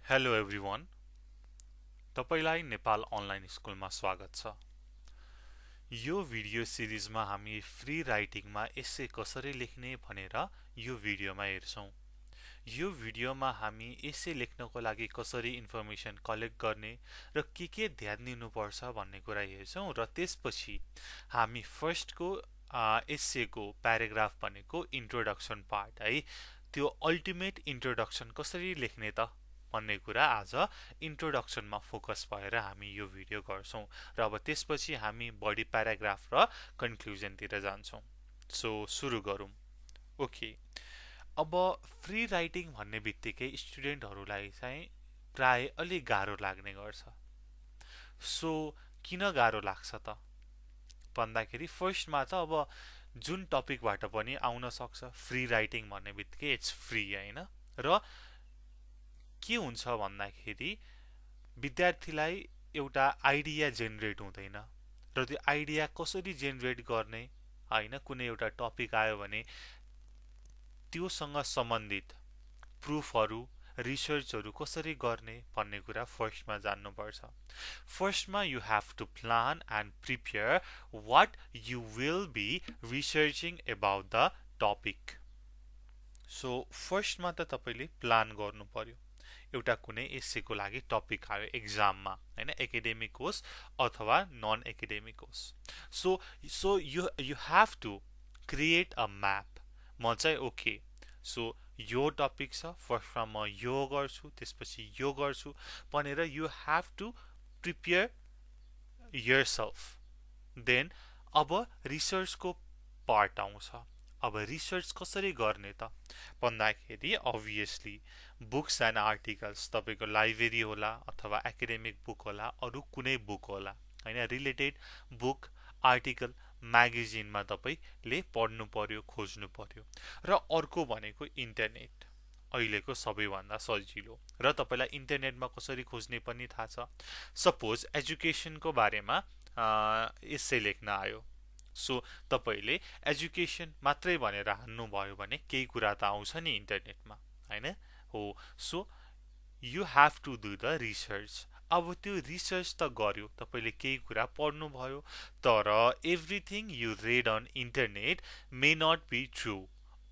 Hello everyone, तपाईलाई Nepal online स्कुलमा स्वागत छ। यो भिडियो सिरिजमा हामी फ्री राइटिङमा एस्से कसरी लेख्ने भनेर यो भिडियोमा हेर्छौं। यो भिडियोमा हामी एस्से लेख्नको लागि कसरी इन्फर्मेसन कलेक्ट गर्ने र के ध्यान दिनुपर्छ भन्ने कुरा हेर्छौं र त्यसपछि हामी फर्स्टको एस्सेको प्याराग्राफ भनेको इन्ट्रोडक्सन पार्ट है, त्यो अल्टिमेट इन्ट्रोडक्सन कसरी लेख्ने त भन्ने कुरा आज इन्ट्रोडक्सनमा फोकस भएर हामी यो भिडियो गर्छौं र अब त्यसपछि हामी बडी प्याराग्राफ र कन्क्लुजनतिर जान्छौं। सो सुरु गरौं। ओके, अब फ्री राइटिङ भन्ने बित्तिकै स्टुडेन्टहरूलाई चाहिँ प्राय अलि गाह्रो लाग्ने गर्छ। सो किन गाह्रो लाग्छ त भन्दाखेरि फर्स्टमा त अब जुन टपिकबाट पनि आउन सक्छ, फ्री राइटिङ भन्ने बित्तिकै इट्स फ्री हैन, र के हुन्छ भन्दाखेरि विद्यार्थीलाई एउटा आइडिया जेनेरेट हुँदैन र त्यो आइडिया कसरी जेनेरेट गर्ने हैन, कुनै एउटा टपिक आयो भने त्योसँग सम्बन्धित प्रुफहरू रिसर्चहरू कसरी गर्ने भन्ने कुरा फर्स्टमा जान्नुपर्छ। फर्स्टमा you have to plan and prepare what you will be researching about the topic. So फर्स्टमा त तपाईले प्लान गर्नु पर्यो। एउटा कुनै एस्सेको लागि टपिक आयो एक्जाममा हैन, एकाडेमिक होस् अथवा नन एकाडेमिक होस्। So you have to create a map. म चाहिँ ओके, सो यो टपिक छ, फर्स्टमा म यो गर्छु, त्यसपछि यो गर्छु भनेर you have to prepare yourself. Then अब रिसर्चको पार्ट आउँछ। अब रिसर्च कसरी गर्ने त भन्दाखेरि अभियसली बुक्स एन्ड आर्टिकल्स, तपाईको लाइब्रेरी होला अथवा एकाडेमिक बुक होला, अरु कुनै बुक होला हैन, रिलेटेड बुक आर्टिकल म्यागजिनमा तपाईले पढ्नु पर्यो, खोज्नु पर्यो। र अर्को भनेको इन्टरनेट, अहिलेको सबैभन्दा सजिलो, र तपाईलाई इन्टरनेटमा कसरी खोज्ने पनि थाहा छ। सपोज एजुकेसनको बारेमा एस्से लेख्न आयो, सो तपाईले एजुकेसन मात्रै भनेर हान्नु भयो भने केही कुरा त आउँछ नि इन्टरनेटमा हैन हो। So you have to do the research. अब त्यो रिसर्च त गर्यो, तपाईले केही कुरा पढ्नु भयो, तर everything you read on internet may not be true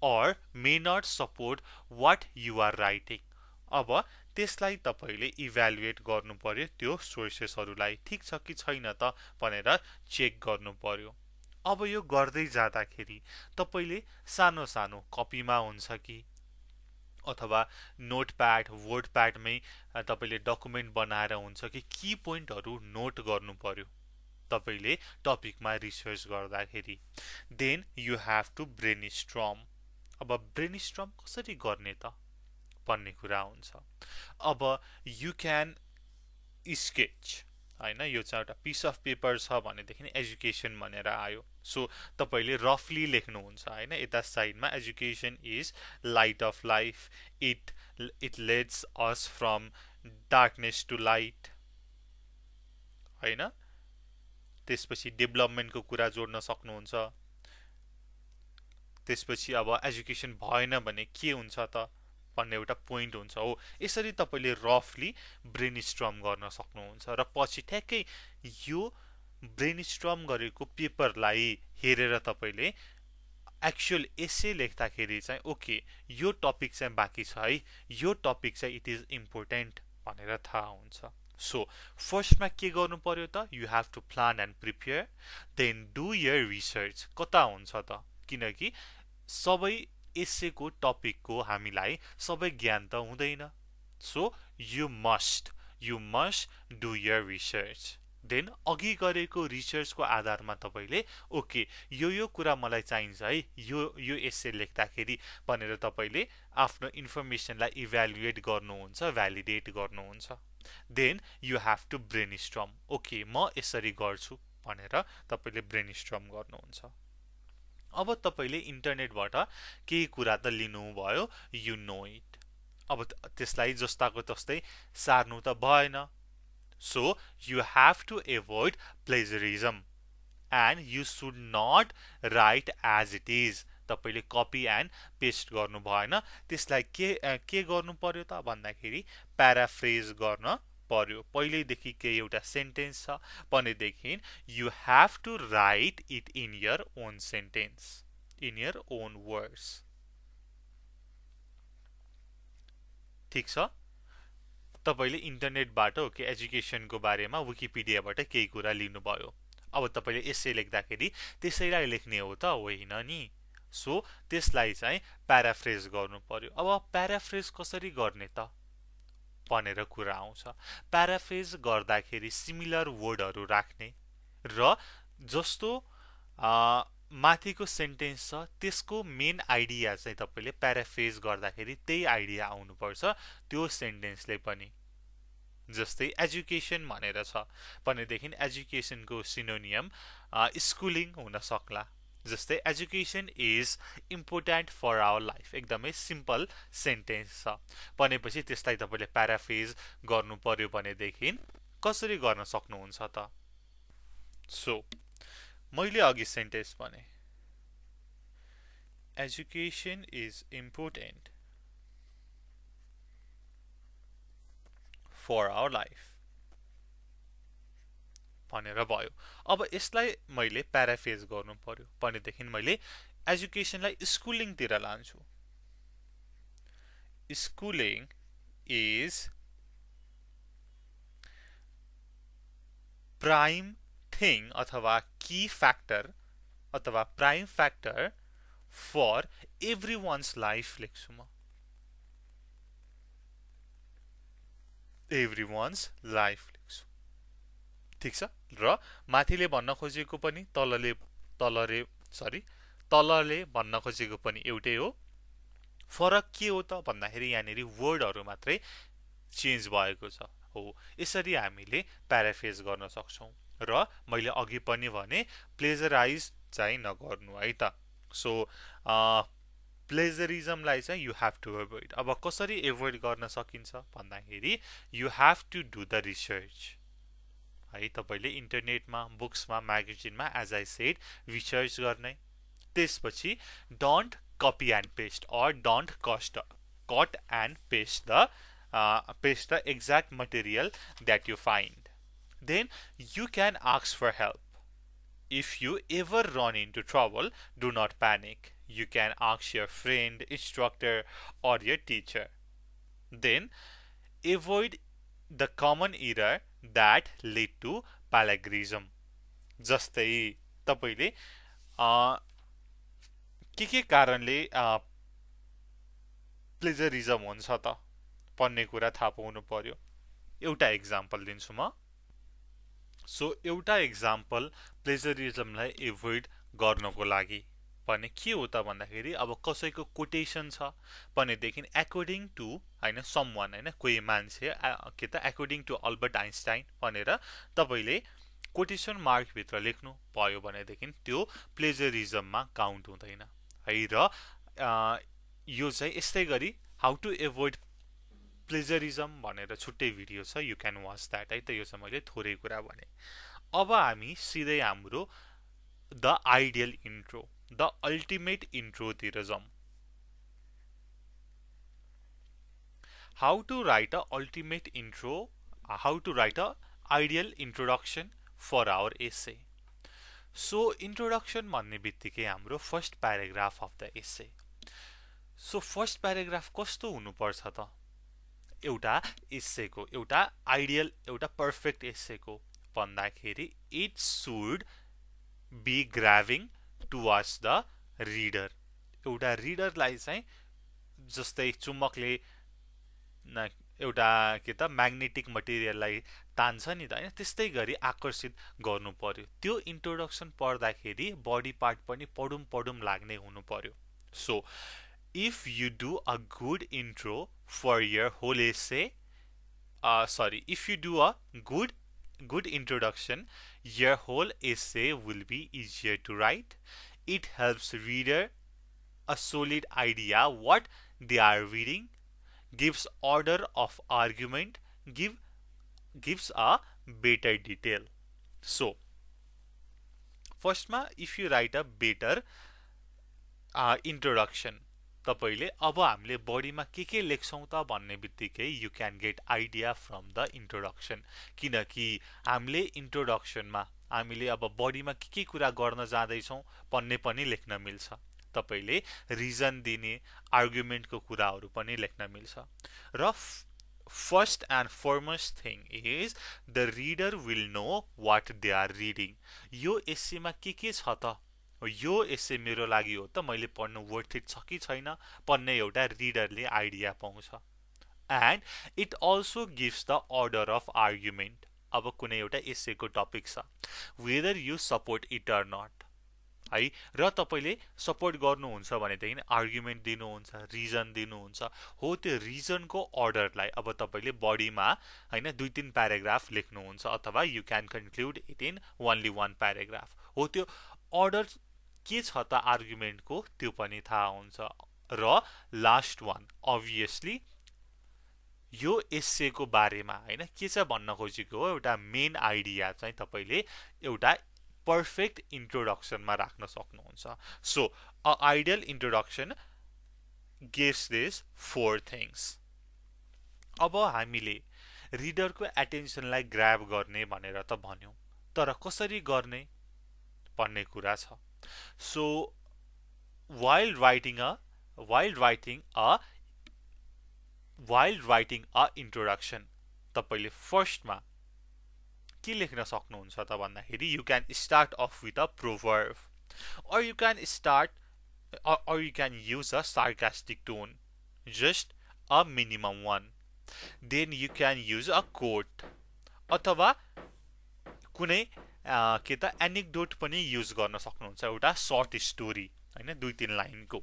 or may not support what you are writing। अब त्यसलाई तपाईले इभ्यालुएट गर्नु पर्यो, त्यो सोर्सेसहरुलाई ठीक छ कि छैन त भनेर चेक गर्नु पर्यो। अब यो गर्दै जाँदाखेरि तपाईले सानो सानो कपीमा हुन्छ कि अथवा नोटप्याड वर्डप्याडमै तपाईले डकुमेन्ट बनाएर हुन्छ कि की पोइन्टहरु नोट गर्नु पर्यो तपाईले टपिकमा रिसर्च गर्दाखेरि। Then you have to brainstorm. अब ब्रेनस्टर्म कसरी गर्ने त भन्ने कुरा हुन्छ। अब यु क्यान स्केच हैन, यो चाहिँ एउटा पिस अफ पेपर छ भनेदेखि एजुकेसन भनेर आयो, सो तपाईले रफली लेख्नुहुन्छ हैन। यता साइडमा education is light of life, it leads us from darkness to light हैन। त्यसपछि डेभलपमेन्टको कुरा जोड्न सक्नुहुन्छ। त्यसपछि अब एजुकेसन भएन भने के हुन्छ त भन्ने एउटा पोइन्ट हुन्छ हो। यसरी तपाईले रफली ब्रेनस्टर्म गर्न सक्नुहुन्छ र पछि ठ्याक्कै यो ब्रेनस्टर्म गरेको पेपरलाई हेरेर तपाईले एक्चुअल एस्से लेख्दाखेरि चाहिँ ओके यो टपिक चाहिँ बाँकी छ है, यो टपिक चाहिँ इट इज इम्पोर्टेन्ट भनेर थाहा हुन्छ। सो फर्स्टमा के गर्नु पर्यो त, you have to plan and prepare, then do your research. कता हुन्छ त, किनकि सबै एस्सेको टपिकको हामीलाई सबै ज्ञान त हुँदैन। So you must do your research. Then अघि गरेको रिसर्चको आधारमा तपाईले ओके यो कुरा मलाई चाहिन्छ है यो एस्से लेख्दाखेरि भनेर तपाईले आफ्नो इन्फर्मेसनलाई इभ्यालुएट गर्नुहुन्छ, भ्यालिडेट गर्नुहुन्छ। Then you have to brainstorm. Okay म यसरी गर्छु भनेर तपाईले ब्रेनस्टर्म गर्नुहुन्छ। अब तपाईले इन्टरनेटबाट केही कुरा त लिनु भयो, यु नो इट। अब त्यसलाई जस्ताको तस्तै सार्नु त भएन। So you have to avoid plagiarism and you should not write as it is. तपाईले कपी एन्ड पेस्ट गर्नु भएन, त्यसलाई के गर्नु पर्यो त भन्दाखेरि प्याराफ्रेज गर्न पर्यो। पहिलेदेखि के एउटा सेन्टेन्स छ भनेदेखि you have to write it in your own sentence, in your own words. ठीक छ, तपाईले इन्टरनेटबाट हो कि एजुकेसनको बारेमा विकिपिडियाबाट केही कुरा लिनुभयो, अब तपाईले एसे लेख्दाखेरि त्यसैलाई लेख्ने हो त होइन नि। सो त्यसलाई चाहिँ प्याराफ्रेज गर्नु पर्यो। अब प्याराफ्रेज कसरी गर्ने त भनेर कुरा आउँछ। प्याराफ्रेज गर्दाखेरि सिमिलर वर्डहरू राख्ने र जस्तो माथिको सेन्टेन्स छ त्यसको मेन आइडिया चाहिँ तपाईले प्याराफ्रेज गर्दाखेरि त्यही आइडिया आउनुपर्छ त्यो सेन्टेन्सले पनि। जस्तै एजुकेसन भनेर छ भनेदेखि एजुकेसनको सिनोनियम स्कुलिङ हुन सक्ला। जस्तै education is important for our life, एकदमै सिम्पल सेन्टेन्स छ भनेपछि त्यसलाई तपाईले प्याराफ्रेज गर्नु पर्यो भनेदेखि कसरी गर्न सक्नुहुन्छ त। सो मैले अघि सेन्टेन्स भने education is important for our life भनेर भयो। अब यसलाई मैले प्याराफ्रेज गर्नु पर्यो भनेदेखि मैले एजुकेसनलाई स्कुलिङतिर लान्छु। स्कुलिङ इज प्राइम थिङ अथवा की फ्याक्टर अथवा prime factor for every one's life लेख्छु म। एभ्री वान्स लाइफ लेख्छु। ठीक छ, र माथिले भन्न खोजेको पनि तलले भन्न खोजेको पनि एउटै हो। फरक के हो त भन्दाखेरि यहाँनिर वर्डहरू मात्रै चेन्ज भएको छ। हो, यसरी हामीले प्याराफ्रेज गर्न सक्छौं। र मैले अघि पनि भने प्लेजराइज चाहिँ नगर्नु है त। सो प्लेजरिजमलाई चाहिँ यु ह्याभ टु एभोइड। अब कसरी एभोइड गर्न सकिन्छ भन्दाखेरि you have to do the research है। तपाईले इन्टरनेटमा, बुक्समा, म्यागजिनमा एज आई सेड रिसर्च गर्ने। त्यसपछि don't copy and paste or don't cut and paste the exact material that you find. Then you can ask for help. If you ever run into trouble, do not panic. You can ask your friend, instructor or your teacher. Then avoid the common error that lead to plagiarism. जस्तै तपाईले के कारणले प्लेजरिजम हुन्छ त भन्ने कुरा थाहा पाउनु पर्यो। एउटा एक्जाम्पल दिन्छु म। सो एउटा एक्जाम्पल प्लेजरिजमलाई एभोइड गर्नको लागि भने के हो त भन्दाखेरि अब कसैको कोटेसन छ भनेदेखि अकर्डिङ टु हैन समवन हैन कोही मान्छे के त अकर्डिङ टु अल्बर्ट आइन्स्टाइन भनेर तपाईले कोटेसन मार्क भित्र लेख्नु भयो भनेदेखि त्यो प्लेजरिजममा काउन्ट हुँदैन है। र यो चाहिँ यस्तै गरी हाउ टु एभोइड प्लेजरिजम भनेर छुट्टै भिडियो छ, यु क्यान वाच द्याट है त। यो चाहिँ मैले थोरै कुरा भने। अब हामी सिधै हाम्रो the ideal intro, the ultimate intro तिर जाउँ। How to write a ultimate intro, how to write a ideal introduction for our essay. So introduction भन्ने बित्तिकै हाम्रो first paragraph of the essay. So first paragraph कस्तो हुनुपर्छ त एउटा एसेको, एउटा आइडियल, एउटा पर्फेक्ट एसेको भन्दाखेरि it should be grabbing towards the reader. एउटा रिडरलाई चाहिँ जस्तै चुम्बकले एउटा के त म्याग्नेटिक मटेरियललाई तान्छ नि त हैन, त्यस्तै गरी आकर्षित गर्नु पर्यो। त्यो इन्ट्रोडक्सन पढ्दाखेरि बडी पार्ट पनि पढुम लाग्ने हुनु पर्यो। So if you do a good intro for your whole essay, if you do a good introduction, your whole essay will be easier to write. It helps reader a solid idea what they are reading, gives order of argument, gives a better detail. So first ma if you write a better introduction तपाईले अब हामीले बडीमा के लेख्छौं त भन्ने बित्तिकै you can get idea from the introduction किनकि हामीले इन्ट्रोडक्सनमा हामीले अब बडीमा के कुरा गर्न जाँदैछौं भन्ने पनि लेख्न मिल्छ तपाईले रिजन दिने आर्गुमेन्टको कुराहरू पनि लेख्न मिल्छ र first and foremost thing is the reader will know what they are reading यो एस्सेमा के छ त यो एस्से मेरो लागि हो त मैले पढ्नु वर्थ इट छ कि छैन भन्ने एउटा रिडरले आइडिया पाउँछ and it also gives the order of argument अब कुनै एउटा एस्सेको टपिक छ whether you support it or not है र तपाईले सपोर्ट गर्नुहुन्छ भनेदेखि आर्गुमेन्ट दिनुहुन्छ रिजन दिनुहुन्छ हो त्यो रिजनको अर्डरलाई अब तपाईले बडीमा हैन 2-3 प्याराग्राफ लेख्नुहुन्छ अथवा you can conclude it in only 1 paragraph हो त्यो अर्डर के छ त आर्गुमेन्टको त्यो पनि थाहा हुन्छ र लास्ट वान अभियसली यो एस्सेको बारेमा हैन के छ भन्न खोजेको हो एउटा मेन आइडिया चाहिँ तपाईले एउटा पर्फेक्ट इन्ट्रोडक्सनमा राख्न सक्नुहुन्छ so a ideal introduction gives this 4 things अब हामीले रिडरको एटेन्सनलाई ग्र्याब गर्ने भनेर त भन्यौ तर कसरी गर्ने भन्ने कुरा छ So while writing a introduction तपाईले फर्स्टमा के लेख्न सक्नुहुन्छ त भन्दाखेरि you can start off with a proverb or you can use a sarcastic tone just a minimum one then you can use a quote अथवा कुनै के त एनेक्डोट पनि युज गर्न सक्नुहुन्छ एउटा सर्ट स्टोरी हैन 2-3 लाइनको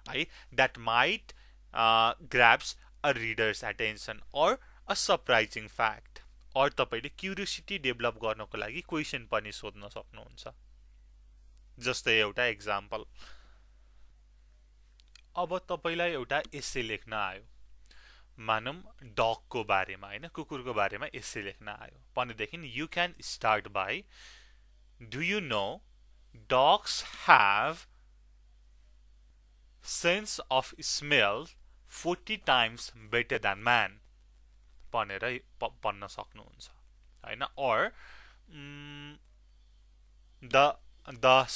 है that might grabs a reader's attention or a surprising fact or तपाईले क्युरियोसिटी डेभलप गर्नको लागि क्वेशन पनि सोध्न सक्नुहुन्छ जस्तै एउटा एक्जाम्पल अब तपाईलाई एउटा एस्से लेख्न आयो मानौं डगको बारेमा हैन कुकुरको बारेमा एस्से लेख्न आयो भनेदेखि you can start by do you know dogs have sense of smell 40 times better than man भनेर भन्न सक्नुहुन्छ हैन or the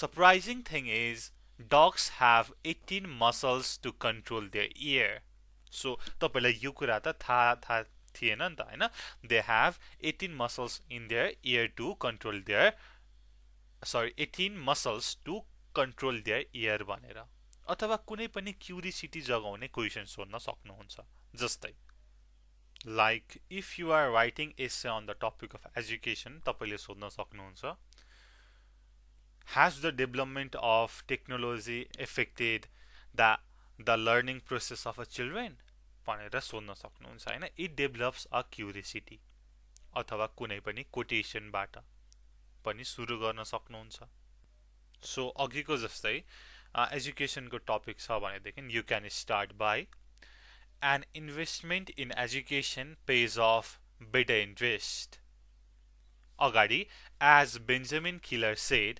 surprising thing is dogs have 18 muscles to control their ear so तपाईलाई यो कुरा त थाहा थिएन नि त हैन they have 18 muscles in their ear to control their 18 muscles to control their ear भनेर अथवा कुनै पनि क्युरियोसिटी जगाउने क्वेशन सोध्न सक्नुहुन्छ जस्तै like if you are writing essay on the topic of education तपाईले सोध्न सक्नुहुन्छ has the development of technology affected the learning process of a children भनेर सोध्न सक्नुहुन्छ हैन it develops a curiosity अथवा कुनै पनि कोटेसन बाट पनि सुरु गर्न सक्नुहुन्छ सो अघिको जस्तै एजुकेशन को टपिक छ भनेदेखि you can start by an investment in education pays off better interest अगाडि as Benjamin Keeler said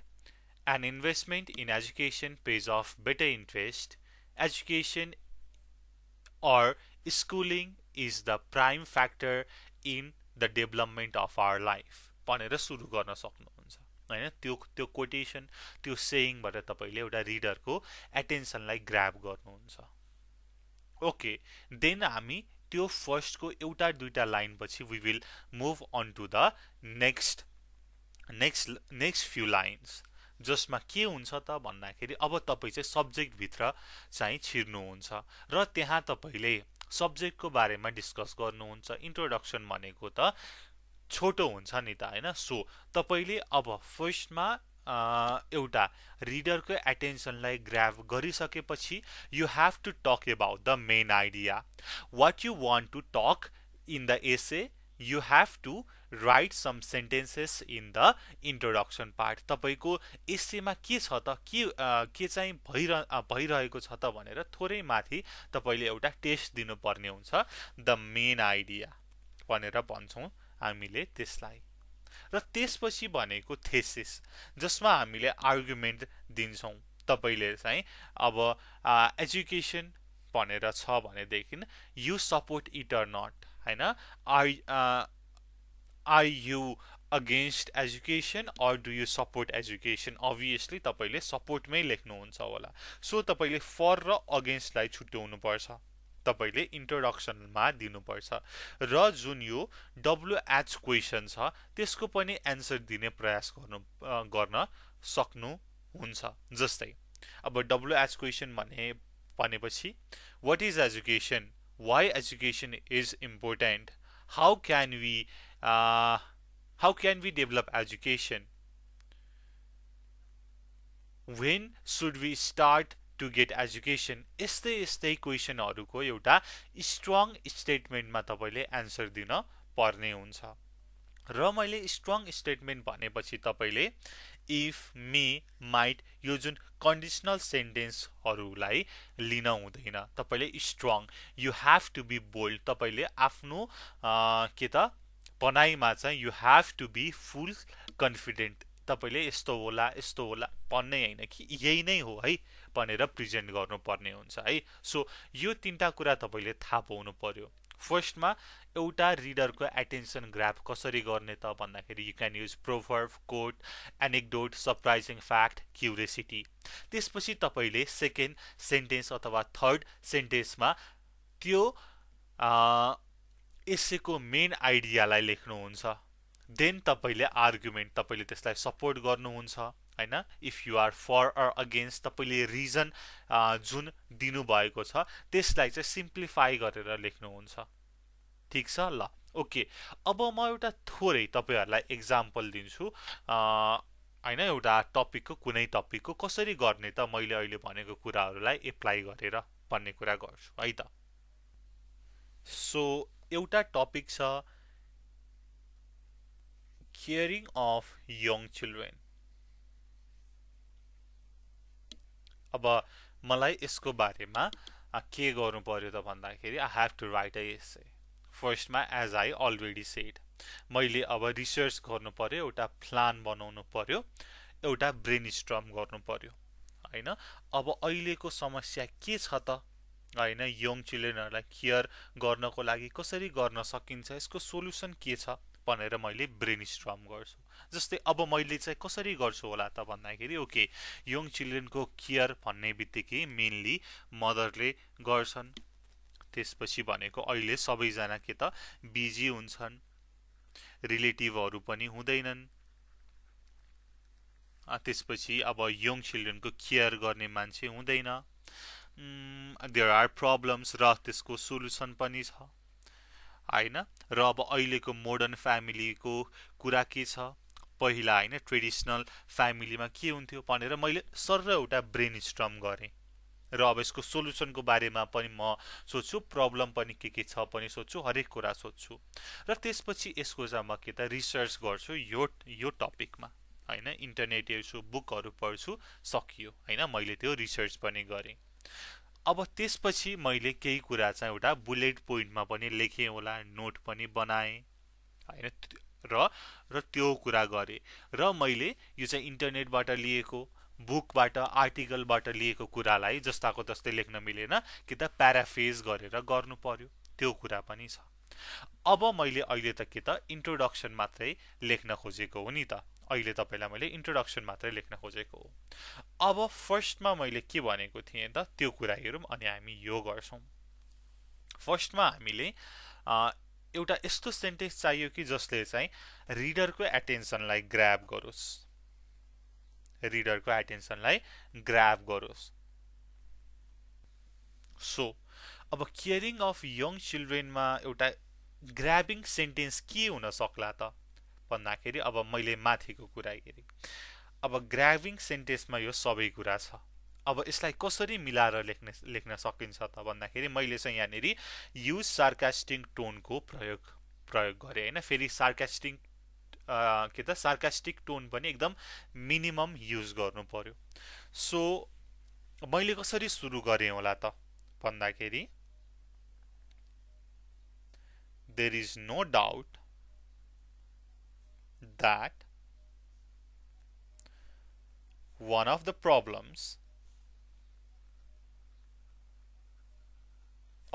an investment in education pays off better interest education or schooling is the prime factor in the development of our life भनेर सुरु गर्न सक्नुहुन्छ हैन त्यो quotation त्यो saying बाट तपाईले एउटा रिडरको एटेन्सनलाई ग्र्याब गर्नुहुन्छ ओके देन हामी त्यो फर्स्ट को एउटा दुईटा लाइन पछि we will move on to the next few lines जसमा के हुन्छ त भन्दाखेरि अब तपाई चाहिँ सब्जेक्ट भित्र चाहिँ छिर्नुहुन्छ र त्यहाँ तपाईले सब्जेक्ट को बारेमा डिस्कस गर्नुहुन्छ इन्ट्रोडक्सन भनेको त छोटो हुन्छ नि त हैन सो तपाईले अब फर्स्टमा एउटा रिडरको एटेन्सनलाई ग्र्याब गरिसकेपछि you have to talk about the main idea what you want to talk in the essay you have to write some sentences in the introduction part तपाईको एस्सेमा के छ त के चाहिँ भइरहेको छ त भनेर थोरै माथि तपाईले एउटा टेस्ट दिनुपर्ने हुन्छ the main idea भनेर भन्छौं हामीले त्यसलाई र त्यसपछि भनेको थेसिस जसमा हामीले आर्गुमेन्ट दिन्छौं तपाईले चाहिँ अब एजुकेसन भनेर छ भनेदेखि you support it or not हैन are you against education or do you support education obviously तपाईले सपोर्टमै लेख्नुहुन्छ होला सो तपाईले फर र अगेन्स्टलाई छुट्याउनु पर्छ तपाईले इन्ट्रोडक्सनमा दिनुपर्छ र जुन यो WH क्वेशन छ त्यसको पनि एन्सर दिने प्रयास गर्न सक्नुहुन्छ जस्तै अब WH क्वेशन भनेपछि what is education why education is important how can we develop education when should we start to get education यस्तै क्वेशनहरुको एउटा स्ट्रङ स्टेटमेन्टमा तपाईले एन्सर दिन पर्ने हुन्छ र मैले स्ट्रङ स्टेटमेन्ट भनेपछि तपाईले इफ मे माइट यो जुन कन्डिसनल सेन्टेन्सहरुलाई लिन हुँदैन तपाईले strong you have to be bold तपाईले आफ्नो के त पढाइमा चाहिँ you have to be full confident तपाईले यस्तो होला भन्ने हैन कि यही नै हो है भनेर प्रेजेन्ट गर्नुपर्ने हुन्छ है सो यो तीनटा कुरा तपाईले थाहा पाउनु पर्यो फर्स्टमा एउटा रिडरको एटेन्सन ग्राब कसरी गर्ने त भन्दाखेरि you can use proverb quote anecdote surprising fact curiosity त्यसपछि तपाईले सेकेन्ड सेन्टेन्स अथवा थर्ड सेन्टेन्समा त्यो एसेको मेन आइडियालाई लेख्नुहुन्छ देन तपाईले आर्गुमेन्ट तपाईले त्यसलाई सपोर्ट गर्नुहुन्छ हैन if you are for or against तपाईले रिजन जुन दिनु भएको छ त्यसलाई चाहिँ सिम्प्लिफाई गरेर लेख्नुहुन्छ ठीक छ ल ओके अब म एउटा थोरै तपाईहरुलाई एक्जाम्पल दिन्छु हैन एउटा टपिकको कुनै टपिकको कसरी गर्ने त मैले अहिले भनेको कुराहरुलाई एप्लाई गरेर भन्ने कुरा गर्छु है त सो एउटा टपिक छ caring of young children अब मलाई यसको बारेमा के गर्नु पर्यो त भन्दाखेरि I have to write a essay फर्स्टमा as I already said मैले अब रिसर्च गर्नु पर्यो एउटा प्लान बनाउनु पर्यो एउटा ब्रेनस्टर्म गर्नु पर्यो हैन अब अहिलेको समस्या के छ त हैन यङ चिल्ड्रेनहरुलाई केयर गर्नको लागि कसरी गर्न सकिन्छ यसको सोलुसन के छ भनेर मैले ब्रेनस्टर्म गर्छु जस्तै अब मैले चाहिँ कसरी गर्छु होला त भन्दाखेरि ओके यङ चिल्ड्रेनको केयर भन्ने बित्तिकै मेनली मदरले गर्छन् त्यसपछि भनेको अहिले सबैजना के त बिजी हुन्छन् रिलेटिभहरु पनि हुँदैनन् त्यसपछि अब यङ चिल्ड्रेनको केयर गर्ने मान्छे हुँदैन देयर आर प्रब्लम्स र त्यसको सोलुसन पनि छ हैन र अब अहिलेको मोडर्न फ्यामिलीको कुरा के छ पहिला हैन ट्रेडिसनल फ्यामिलीमा के हुन्थ्यो भनेर मैले सरर एउटा ब्रेनस्टर्म गरे र अब यसको सोलुसनको बारेमा पनि म सोच्छु प्रब्लम पनि के छ पनि सोच्छु हरेक कुरा सोच्छु र त्यसपछि यसको चाहिँ म के त रिसर्च गर्छु यो टपिकमा हैन इन्टरनेट हेर्छु बुकहरु पढ्छु सकियो हैन मैले त्यो रिसर्च पनि गरे अब त्यसपछि मैले केही कुरा चाहिँ एउटा बुलेट पोइन्टमा पनि लेखे होला नोट पनि बनाए हैन र त्यो कुरा गरे र मैले यो चाहिँ इन्टरनेटबाट लिएको बुकबाट आर्टिकलबाट लिएको कुरालाई जस्ताको तस्तै लेख्न मिलेन कि त प्याराफ्रेज गरेर गर्नु पर्यो त्यो कुरा पनि छ अब मैले अहिले त के त इन्ट्रोडक्सन मात्रै लेख्न खोजेको हो नि त अहिले तपाईलाई मैले इन्ट्रोडक्सन मात्रै लेख्न खोजेको हो अब फर्स्टमा मैले के भनेको थिएँ त त्यो कुरा हेरौं अनि हामी यो गर्छौं फर्स्टमा हामीले एउटा यस्तो सेन्टेन्स चाहियो कि जसले चाहिँ रिडरको एटेन्सनलाई ग्र्याब गरोस् सो अब केयरिङ अफ यङ चिल्ड्रेनमा एउटा ग्र्याबिङ सेन्टेन्स के हुन सक्ला त भन्दाखेरि अब मैले माथिको कुरा हेरे अब ग्र्याबिङ सेन्टेन्समा यो सबै कुरा छ अब यसलाई कसरी मिलाएर लेख्न सकिन्छ त भन्दाखेरि मैले चाहिँ यहाँनेरि युज सार्कास्टिक टोनको प्रयोग गरे हैन फेरि सार्कास्टिक के त सार्कास्टिक टोन पनि एकदम मिनिमम युज गर्नु पर्यो सो मैले कसरी सुरु गरे होला त भन्दाखेरि there is no doubt that one of the problems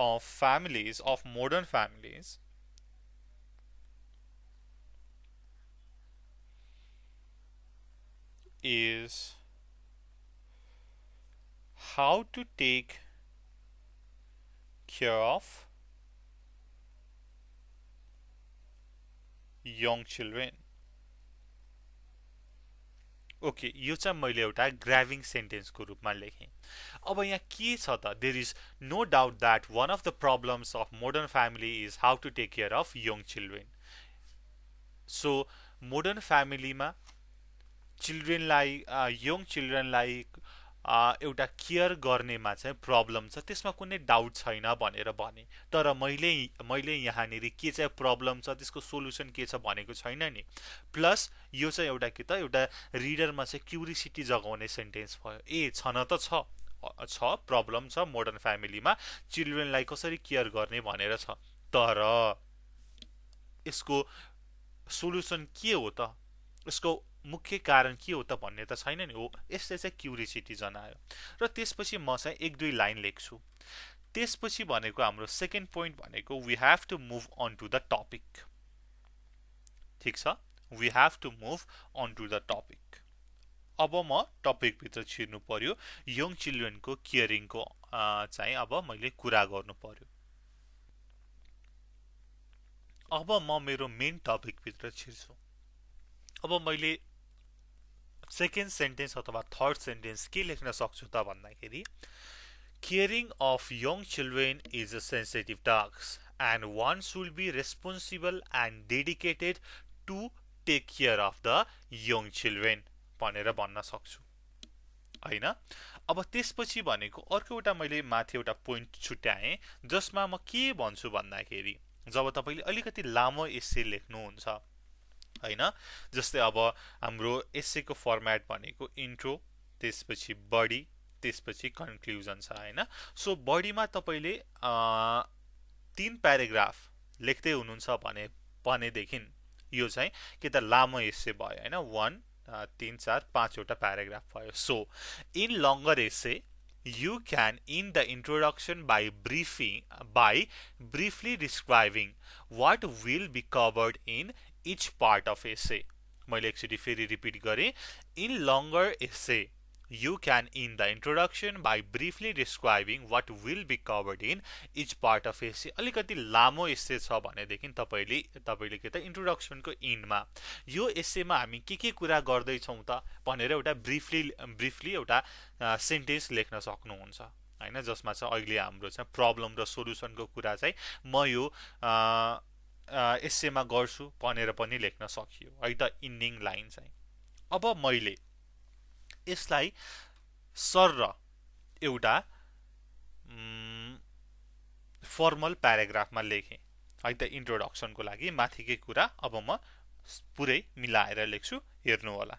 of families, of modern families, is how to take care of young children. Okay, यो चाहिँ मैले एउटा ग्राभिङ सेन्टेन्सको रूपमा लेखेँ। अब यहाँ के छ त, there is no doubt that one of the problems of modern family is how to take care of young children. So modern फ्यामिलीमा चिल्ड्रेनलाई, यङ चिल्ड्रेनलाई एउटा केयर गर्नेमा चाहिँ प्रब्लम छ, त्यसमा कुनै डाउट छैन भनेर भने। तर मैले यहाँनिर के चाहिँ प्रब्लम छ, त्यसको सोल्युसन के छ भनेको छैन नि। प्लस यो चाहिँ एउटा के त, एउटा रिडरमा चाहिँ क्युरिसिटी जगाउने सेन्टेन्स भयो। ए छ न त छ प्रब्लम छ मोडर्न फ्यामिलीमा, चिल्ड्रेनलाई कसरी केयर गर्ने भनेर छ, तर यसको सोल्युसन के हो त, यसको मुख्य कारण के हो त भन्ने त छैन नि। हो, यसले चाहिँ क्युरिसिटी जनायो। र त्यसपछि म चाहिँ एक दुई लाइन लेख्छु। त्यसपछि भनेको हाम्रो सेकेन्ड पोइन्ट भनेको we have to move on to the topic. ठिक छ, we have to move on to the topic. अब म टपिकभित्र छिर्नु पर्यो, यङ चिल्ड्रेनको केयरिङको चाहिँ अब मैले कुरा गर्नु पर्यो। अब म मेरो मेन टपिकभित्र छिर्छु। अब मैले सेकेन्ड सेन्टेन्स अथवा थर्ड सेन्टेन्स के लेख्न सक्छु त भन्दाखेरि, caring of young children is a sensitive task and one should be responsible and dedicated to take care of the young children भनेर भन्न सक्छु होइन। अब त्यसपछि भनेको अर्को एउटा मैले माथि एउटा पोइन्ट छुट्याएँ, जसमा म के भन्छु भन्दाखेरि, जब तपाईँले अलिकति लामो एस्से लेख्नुहुन्छ होइन, जस्तै अब हाम्रो एस्सेको फर्मेट भनेको इन्ट्रो, त्यसपछि बडी, त्यसपछि कन्क्लुजन छ होइन। सो बडीमा तपाईँले 3 प्याराग्राफ लेख्दै हुनुहुन्छ भनेदेखि यो चाहिँ के त लामो एस्से भयो होइन, 1 3 4 5 वटा प्याराग्राफ भयो। So in लङ्गर essay you can in the introduction by briefly describing what will be covered in each part of essay. मैले एकचोटि फेरि रिपिट गरेँ, in longer essay you can in the introduction by briefly describing what will be covered in each part of essay. अलिकति लामो एस्से छ भनेदेखि तपाईले के त इन्ट्रोडक्सनको इन्डमा यो एस्सेमा हामी के कुरा गर्दैछौँ त भनेर एउटा ब्रिफली एउटा सेन्टेन्स लेख्न सक्नुहुन्छ हैन, जसमा चाहिँ अहिले हाम्रो चाहिँ प्रब्लम र सोलुसनको कुरा चाहिँ म यो एस्सेमा गर्छु भनेर पनि लेख्न सकियो है त, इन्डिङ लाइन चाहिँ। अब मैले यसलाई सरर एउटा फर्मल प्याराग्राफमा लेखेँ है त इन्ट्रोडक्सनको लागि माथिकै कुरा। अब म पुरै मिलाएर लेख्छु, हेर्नु होला।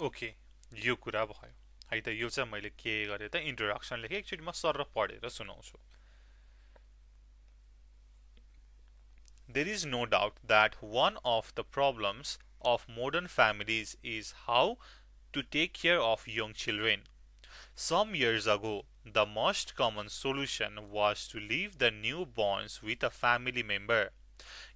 ओके, यो कुरा भयो है त। यो चाहिँ मैले के गरेँ त, इन्ट्रोडक्सन लेखेँ। एकचोटि म सर पढेर सुनाउँछु। There is no doubt that one of the problems of modern families is how to take care of young children. Some years ago, the most common solution was to leave the newborns with a family member.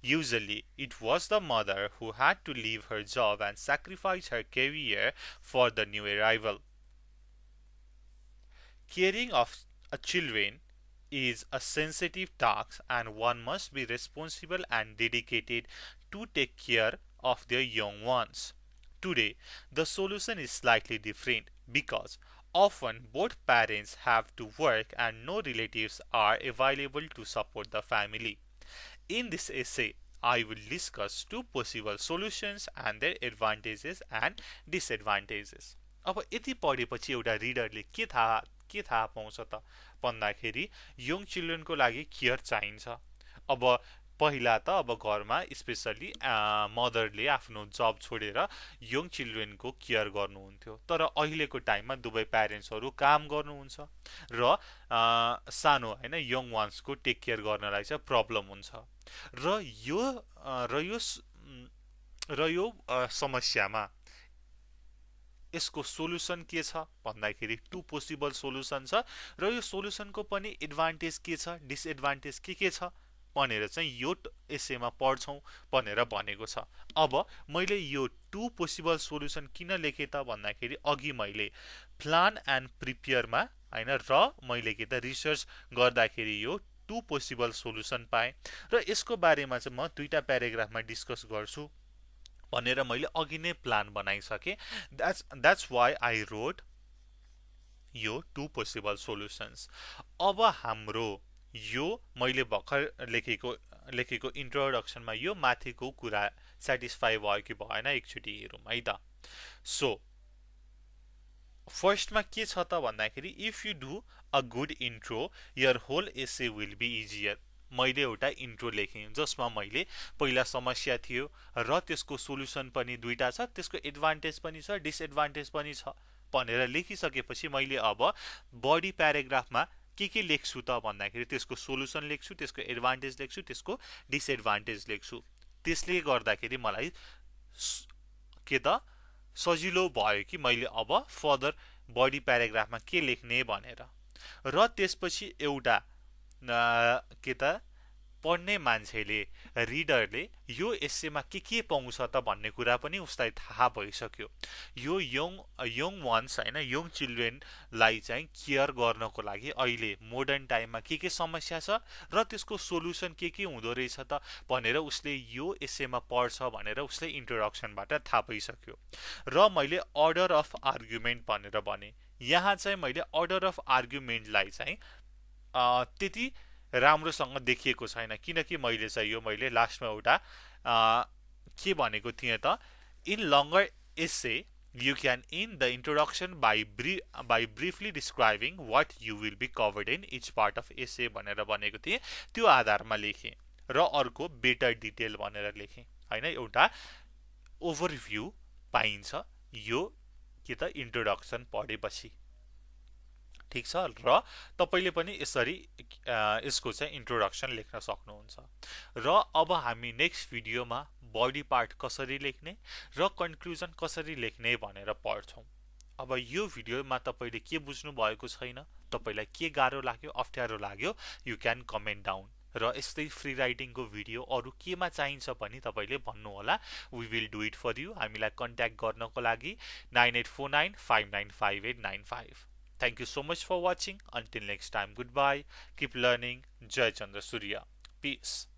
Usually, it was the mother who had to leave her job and sacrifice her career for the new arrival. Caring of a children is a sensitive task, and one must be responsible and dedicated to take care of their young ones. Today, the solution is slightly different because often both parents have to work and no relatives are available to support the family. In this essay, I will discuss two possible solutions and their advantages and disadvantages. अब यति पढेपछि एउटा रिडरले के थाहा पाउँछ त भन्दाखेरि young चिल्ड्रेनको लागि केयर चाहिन्छ। अब पहिला त अब घरमा स्पेसली मदरले आफ्नो जब छोडेर यङ चिल्ड्रेनको केयर गर्नुहुन्थ्यो, तर अहिलेको टाइममा दुवै प्यारेन्ट्सहरू काम गर्नुहुन्छ र सानो होइन यङ वान्सको टेक केयर गर्नलाई चाहिँ प्रब्लम हुन्छ। र यो समस्यामा यसको सोलुसन के छ भन्दाखेरि टु पोसिबल सोलुसन छ, र यो सोलुसनको पनि एडभान्टेज के छ, डिसएडभान्टेज के छ भनेर चाहिँ यो एसेमा पढ्छौँ भनेर भनेको छ। अब मैले यो टु पोसिबल सोलुसन किन लेखेँ त भन्दाखेरि अघि मैले प्लान एन्ड प्रिपेयरमा होइन र मैले के त रिसर्च गर्दाखेरि यो टु पोसिबल सोलुसन पाएँ, र यसको बारेमा चाहिँ म दुईटा प्याराग्राफमा डिस्कस गर्छु भनेर मैले अघि नै प्लान बनाइसकेँ। द्याट्स वाइ आई रोड यो टु पोसिबल सोलुसन्स। अब हाम्रो यो मैले भर्खर लेखेको इन्ट्रोडक्सनमा यो माथिको कुरा सेटिस्फाई भयो कि भएन एकचोटि हेरौँ है त। सो फर्स्टमा के छ त भन्दाखेरि if you do a good intro your whole essay will be easier. मैले एउटा इन्ट्रो लेखेँ जसमा मैले पहिला समस्या थियो र त्यसको सोलुसन पनि दुईटा छ, त्यसको एडभान्टेज पनि छ डिसएडभान्टेज पनि छ भनेर लेखिसकेपछि मैले अब बडी प्याराग्राफमा के लेख्छु त भन्दाखेरि त्यसको सोलुसन लेख्छु, त्यसको एडभान्टेज लेख्छु, त्यसको डिसएडभान्टेज लेख्छु। त्यसले गर्दाखेरि मलाई के त सजिलो भयो कि मैले अब फर्दर बडी प्याराग्राफमा के लेख्ने भनेर। र त्यसपछि एउटा के त पढ्ने मान्छेले रिडरले यो एसेमा के पाउँछ त भन्ने कुरा पनि उसलाई थाहा भइसक्यो। यो यङ वान्स होइन यङ चिल्ड्रेनलाई चाहिँ केयर गर्नको लागि अहिले मोडर्न टाइममा के समस्या छ र त्यसको सोलुसन के हुँदो रहेछ त भनेर उसले यो एसेमा पढ्छ भनेर उसले इन्ट्रोडक्सनबाट थाहा भइसक्यो। र मैले अर्डर अफ आर्ग्युमेन्ट भनेर भने यहाँ चाहिँ मैले अर्डर अफ आर्ग्युमेन्टलाई चाहिँ त्यति राम्रोसँग देखिएको छैन, किनकि मैले लास्टमा एउटा के भनेको थिएँ त in longer essay you can in the introduction by briefly describing what you will be covered in each part of essay भनेर भनेको थिएँ। त्यो आधारमा लेखेँ र अर्को बेटर डिटेल भनेर लेखेँ होइन। एउटा ओभरभ्यू पाइन्छ यो के त इन्ट्रोडक्सन पढेपछि, ठिक छ। र तपाईले पनि यसरी यसको चाहिँ इन्ट्रोडक्सन लेख्न सक्नुहुन्छ। र अब हामी नेक्स्ट भिडियोमा बडी पार्ट कसरी लेख्ने र कन्क्लुजन कसरी लेख्ने भनेर पढ्छौँ। अब यो भिडियोमा तपाईले के बुझ्नु भएको छैन, तपाईलाई के गाह्रो लाग्यो अप्ठ्यारो लाग्यो यु क्यान कमेन्ट डाउन। र यस्तै फ्री राइटिङको भिडियो अरू केमा चाहिन्छ पनि तपाईले भन्नुहोला, we will do it for you. हामीलाई कन्ट्याक्ट गर्नको लागि 9849595895। Thank you so much for watching. Until next time, goodbye. Keep learning. Jai Chandra Surya. Peace.